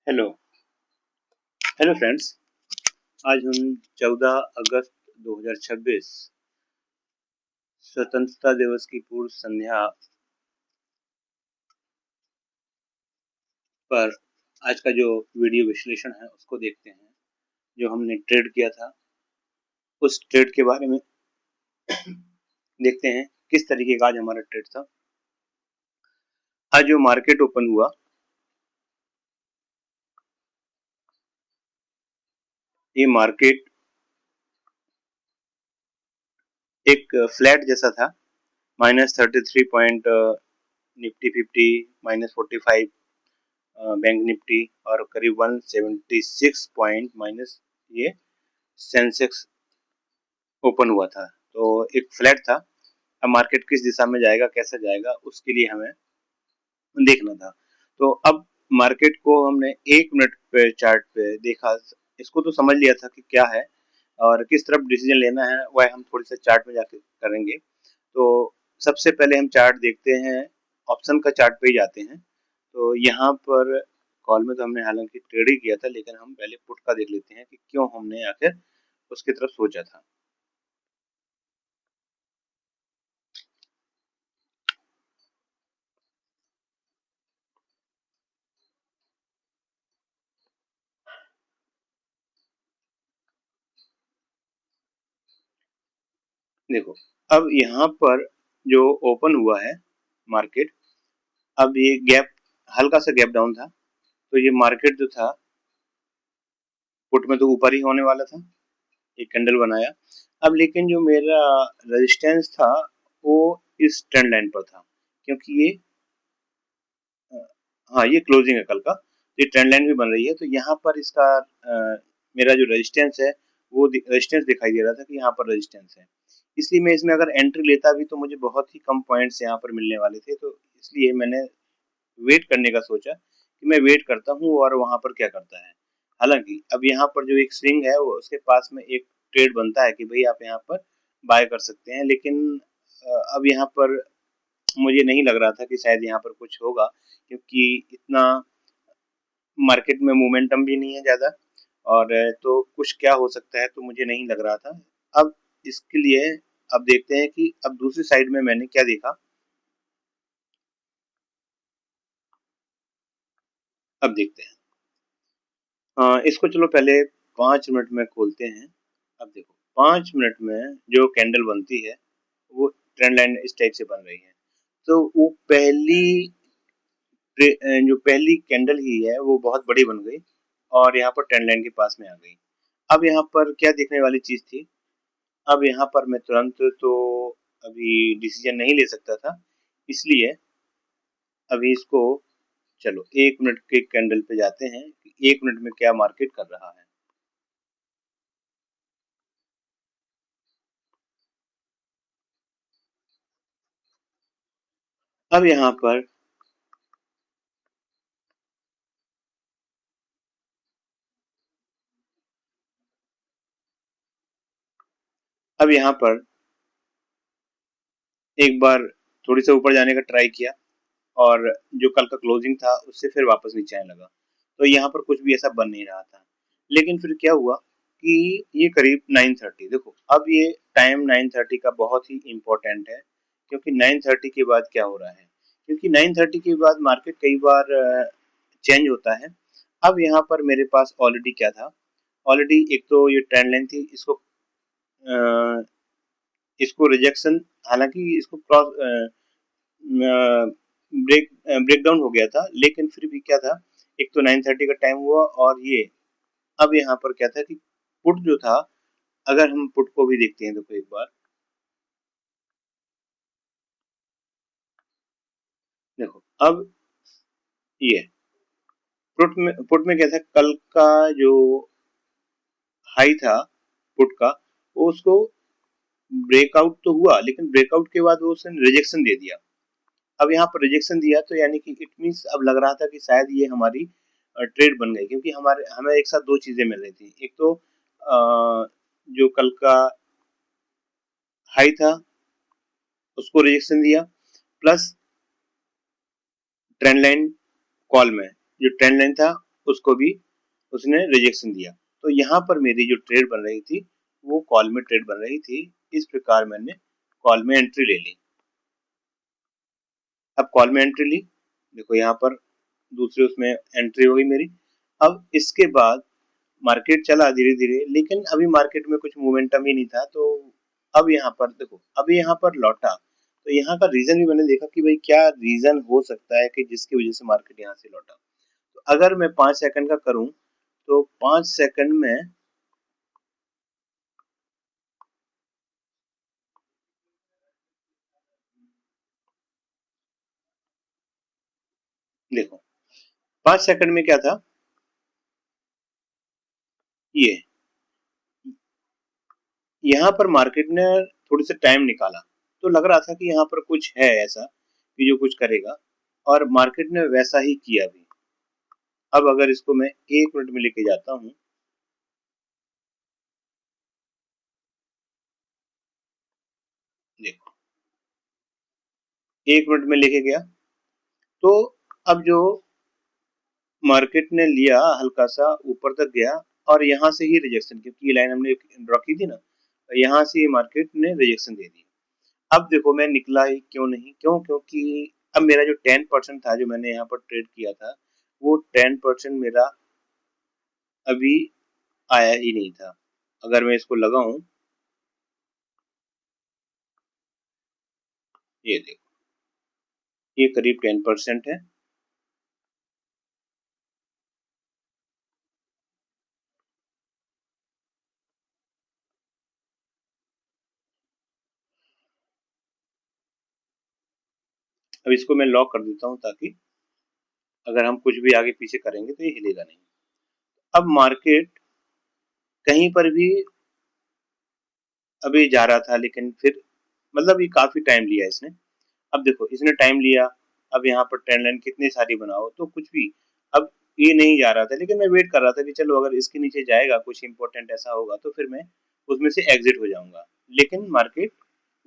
Hello hello friends. आज हम 14 अगस्त 2026 स्वतंत्रता दिवस की पूर्व संध्या पर आज का जो वीडियो विश्लेषण है उसको देखते हैं। जो हमने ट्रेड किया था उस ट्रेड के बारे में देखते हैं किस तरीके का आज हमारा ट्रेड था। आज जो मार्केट ओपन हुआ, ये मार्केट एक फ्लैट जैसा था। -33 पॉइंट निफ्टी 50, -45 बैंक निफ्टी और करीब 176 पॉइंट माइनस ये सेंसेक्स ओपन हुआ था। तो एक फ्लैट था। अब मार्केट किस दिशा में जाएगा, कैसा जाएगा, उसके लिए हमें देखना था। तो अब मार्केट को हमने 1 मिनट पे चार्ट पे देखा। इसको तो समझ लिया था कि क्या है और किस तरफ डिसीजन लेना है, वह हम थोड़ी सा चार्ट में जाके करेंगे। तो सबसे पहले हम चार्ट देखते हैं, ऑप्शन का चार्ट पे ही जाते हैं। तो यहाँ पर कॉल में तो हमने हालांकि ट्रेड ही किया था, लेकिन हम पहले पुट का देख लेते हैं कि क्यों हमने आखिर उसकी तरफ सोचा था। देखो, अब यहाँ पर जो ओपन हुआ है मार्केट, अब ये गैप, हल्का सा गैप डाउन था। तो ये मार्केट जो था पुट में तो ऊपर ही होने वाला था, एक कैंडल बनाया। अब लेकिन जो मेरा रेजिस्टेंस था वो इस ट्रेंड लाइन पर था, क्योंकि ये हाँ, ये क्लोजिंग है कल का, तो ये ट्रेंड लाइन भी बन रही है। तो यहाँ पर इसका मेरा जो रेजिस्टेंस है वो रेजिस्टेंस दिखाई दे रहा था कि यहाँ पर रेजिस्टेंस है। इसलिए मैं इसमें अगर एंट्री लेता भी तो मुझे बहुत ही कम पॉइंट्स यहाँ पर मिलने वाले थे। तो इसलिए मैंने वेट करने का सोचा कि मैं वेट करता हूँ और वहां पर क्या करता है। हालांकि अब यहाँ पर जो एक स्विंग है वो उसके पास में एक ट्रेड बनता है कि भाई आप यहाँ पर बाय कर सकते हैं, लेकिन अब यहाँ पर मुझे नहीं लग रहा था कि शायद यहाँ पर कुछ होगा, क्योंकि इतना मार्केट में मोमेंटम भी नहीं है ज्यादा। और तो कुछ क्या हो सकता है तो मुझे नहीं लग रहा था। अब इसके लिए अब देखते हैं कि अब दूसरी साइड में मैंने क्या देखा। अब देखते हैं। इसको चलो पहले 5 मिनट में खोलते हैं। अब देखो, 5 मिनट में जो कैंडल बनती है वो ट्रेंड लाइन इस टाइप से बन रही है। तो वो जो पहली कैंडल ही है वो बहुत बड़ी बन गई और यहाँ पर ट्रेंड लाइन के पास में आ गई। अब यहाँ पर क्या देखने वाली चीज थी। अब यहाँ पर मैं तुरंत तो अभी डिसीजन नहीं ले सकता था, इसलिए अभी इसको चलो 1 मिनट के कैंडल पे जाते हैं कि 1 मिनट में क्या मार्केट कर रहा है। अब यहाँ पर अब यहाँ पर एक बार थोड़ी सा ऊपर जाने का ट्राई किया और जो कल का क्लोजिंग था उससे फिर वापस नीचे आने लगा। तो यहाँ पर कुछ भी ऐसा बन नहीं रहा था। लेकिन फिर क्या हुआ कि ये करीब 9:30, देखो अब ये टाइम 9:30 का बहुत ही इम्पोर्टेंट है, क्योंकि 9:30 के बाद क्या हो रहा है। क्योंकि 9:30 के बाद मार्केट कई बार चेंज होता है। अब यहाँ पर मेरे पास ऑलरेडी क्या था, ऑलरेडी एक तो ये ट्रेंड लाइन थी, इसको रिजेक्शन, हालांकि इसको क्रॉस ब्रेक डाउन हो गया था, लेकिन फिर भी क्या था, एक तो 9:30 का टाइम हुआ और ये अब यहाँ पर क्या था कि पुट जो था, अगर हम पुट को भी देखते हैं तो एक बार देखो। अब ये पुट में क्या था, कल का जो हाई था पुट का, वो उसको ब्रेकआउट तो हुआ, लेकिन ब्रेकआउट के बाद वो उसने रिजेक्शन दे दिया। अब यहाँ पर रिजेक्शन दिया तो यानी कि इट मीन्स अब लग रहा था कि शायद ये हमारी ट्रेड बन गई, क्योंकि हमारे हमें एक साथ दो चीजें मिल रही थी। एक तो जो कल का हाई था उसको रिजेक्शन दिया, प्लस ट्रेंड लाइन कॉल में जो ट्रेंड लाइन था उसको भी उसने रिजेक्शन दिया। तो यहाँ पर मेरी जो ट्रेड बन रही थी वो कॉल में ट्रेड बन रही थी। इस प्रकार मैंने कॉल में एंट्री ले ली। अब कॉल में एंट्री ली, देखो यहाँ पर दूसरे उसमें एंट्री हो गई मेरी। अब इसके बाद मार्केट चला धीरे धीरे, लेकिन अभी मार्केट में कुछ मोमेंटम ही नहीं था। तो अब यहाँ पर देखो, अभी यहाँ पर लौटा, तो यहाँ का रीजन भी मैंने देखा कि भाई क्या रीजन हो सकता है कि जिसकी वजह से मार्केट यहाँ से लौटा। तो अगर मैं 5 सेकंड का करूं तो 5 सेकंड में देखो 5 सेकंड में क्या था, ये यहाँ पर मार्केट ने थोड़ी सा टाइम निकाला, तो लग रहा था कि यहाँ पर कुछ है ऐसा कि जो कुछ करेगा, और मार्केट ने वैसा ही किया भी। अब अगर इसको मैं 1 मिनट में लेके जाता हूँ, देखो 1 मिनट में लेके गया, तो अब जो मार्केट ने लिया हल्का सा ऊपर तक गया, और यहाँ से ही रिजेक्शन, क्योंकि ये लाइन हमने ड्रॉ की थी ना, तो यहाँ से मार्केट ने रिजेक्शन दे दी। अब देखो मैं निकला ही क्यों नहीं, क्योंकि अब मेरा जो 10% था जो मैंने यहाँ पर ट्रेड किया था, वो 10% मेरा अभी आया ही नहीं था। अगर मैं इसको लगाऊं, ये देखो ये करीब 10% है। अब इसको मैं लॉक कर देता हूँ, ताकि अगर हम कुछ भी आगे पीछे करेंगे तो ये हिलेगा नहीं। अब मार्केट कहीं पर भी अभी जा रहा था, लेकिन फिर मतलब ये काफी टाइम लिया इसने। अब देखो इसने टाइम लिया, अब यहाँ पर ट्रेंड लाइन कितनी सारी बनाओ तो कुछ भी, अब ये नहीं जा रहा था, लेकिन मैं वेट कर रहा था कि चलो अगर इसके नीचे जाएगा कुछ इंपॉर्टेंट ऐसा होगा तो फिर मैं उसमें से एग्जिट हो जाऊंगा। लेकिन मार्केट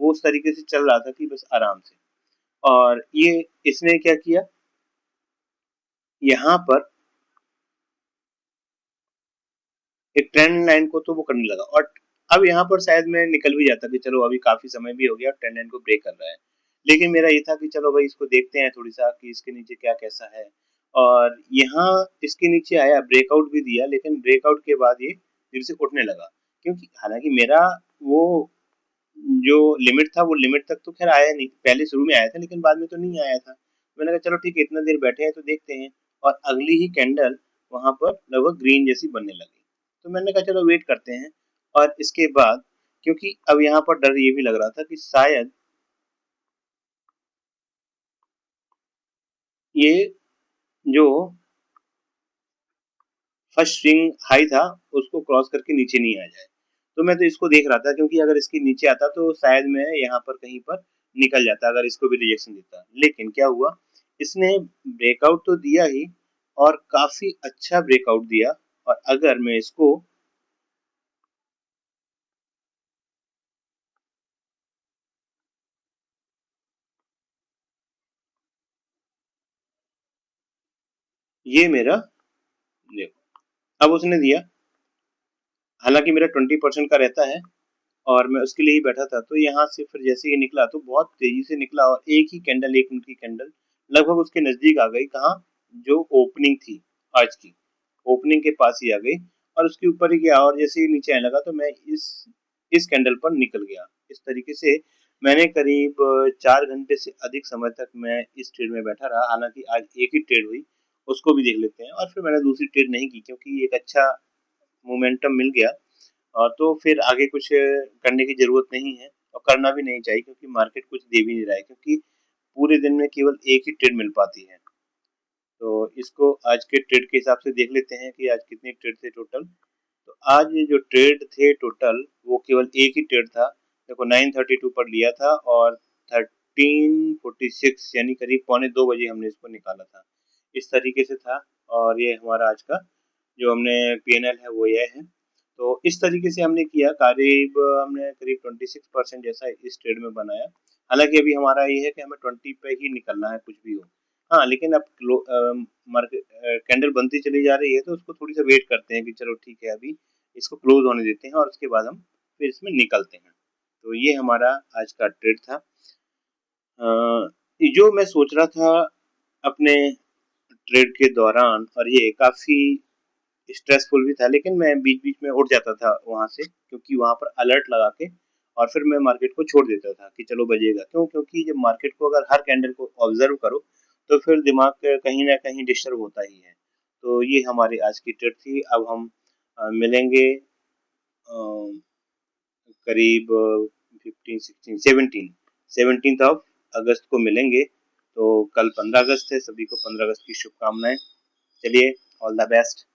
वो उस तरीके से चल रहा था कि बस आराम से। और ये इसने क्या किया, यहाँ पर एक ट्रेंड लाइन को तो वो करने लगा, और अब यहाँ पर शायद मैं निकल भी जाता कि चलो अभी काफी समय भी हो गया और ट्रेंड लाइन को ब्रेक कर रहा है। लेकिन मेरा ये था कि चलो भाई इसको देखते हैं थोड़ी सा कि इसके नीचे क्या कैसा है। और यहाँ इसके नीचे आया, ब्रेकआउट भी दिया, लेकिन ब्रेकआउट के बाद ये फिर से उठने लगा। क्योंकि हालांकि मेरा वो जो लिमिट था वो लिमिट तक तो खैर आया नहीं, पहले शुरू में आया था लेकिन बाद में तो नहीं आया था। मैंने कहा चलो ठीक है, इतना देर बैठे हैं तो देखते हैं। और अगली ही कैंडल वहां पर लगभग ग्रीन जैसी बनने लगी, तो मैंने कहा चलो वेट करते हैं। और इसके बाद, क्योंकि अब यहाँ पर डर ये भी लग रहा था कि शायद ये जो फर्स्ट स्विंग हाई था उसको क्रॉस करके नीचे नहीं आ जाए। तो मैं तो इसको देख रहा था, क्योंकि अगर इसके नीचे आता तो शायद मैं यहाँ पर कहीं पर निकल जाता अगर इसको भी रिजेक्शन देता। लेकिन क्या हुआ, इसने ब्रेकआउट तो दिया ही, और काफी अच्छा ब्रेकआउट दिया। और अगर मैं इसको, ये मेरा देखो अब उसने दिया, हालांकि मेरा 20% का रहता है और मैं उसके लिए ही बैठा था। तो यहाँ से फिर जैसे ही निकला तो बहुत तेजी से निकला, और एक ही कैंडल, 1 मिनट की कैंडल लगभग उसके नजदीक आ गई। कहाँ, जो ओपनिंग थी आज की, ओपनिंग के पास ही आ गई, और उसके ऊपर ही गया। और जैसे ही नीचे आने लगा तो मैं इस कैंडल पर निकल गया। इस तरीके से मैंने करीब 4 घंटे से अधिक समय तक मैं इस ट्रेड में बैठा रहा। हालांकि आज एक ही ट्रेड हुई, उसको भी देख लेते हैं। और फिर मैंने दूसरी ट्रेड नहीं की, क्योंकि एक अच्छा मोमेंटम मिल गया। तो फिर आगे कुछ करने की जरूरत नहीं है, और करना भी नहीं चाहिए, क्योंकि मार्केट कुछ दे भी नहीं रहा है, क्योंकि पूरे दिन में केवल एक ही ट्रेड मिल पाती है। तो इसको आज के ट्रेड के हिसाब से देख लेते हैं कि आज कितने ट्रेड थे टोटल। तो आज जो ट्रेड थे टोटल वो केवल एक ही ट्रेड था। देखो 9:32 पर लिया था, और 13:46 यानी करीब पौने 2 बजे हमने इसको निकाला था। इस तरीके से था। और ये हमारा आज का जो हमने पीएनएल है वो ये है। तो इस तरीके से हमने किया, हमने करीब 26% जैसा इस ट्रेड में बनाया। हालांकि अभी हमारा ये है कि हमें 20 पे ही निकलना है कुछ भी हो। हाँ, लेकिन अब मार्केट कैंडल बनती चली जा रही है तो उसको थोड़ी सा वेट करते हैं कि चलो ठीक है, अभी इसको क्लोज होने देते हैं और उसके बाद हम फिर इसमें निकलते हैं। तो ये हमारा आज का ट्रेड था। जो मैं सोच रहा था अपने ट्रेड के दौरान, और ये काफी स्ट्रेसफुल भी था, लेकिन मैं बीच बीच में उठ जाता था वहां से, क्योंकि वहां पर अलर्ट लगा के और फिर मैं मार्केट को छोड़ देता था कि चलो बजेगा। क्यों? क्योंकि जब मार्केट को अगर हर कैंडल को ऑब्जर्व करो तो फिर दिमाग कहीं ना कहीं डिस्टर्ब होता ही है। तो ये हमारी आज की ट्रेड थी। अब हम मिलेंगे करीब 17th ऑफ अगस्त को मिलेंगे। तो कल 15 अगस्त है, सभी को 15 अगस्त की शुभकामनाएं। चलिए, ऑल द बेस्ट।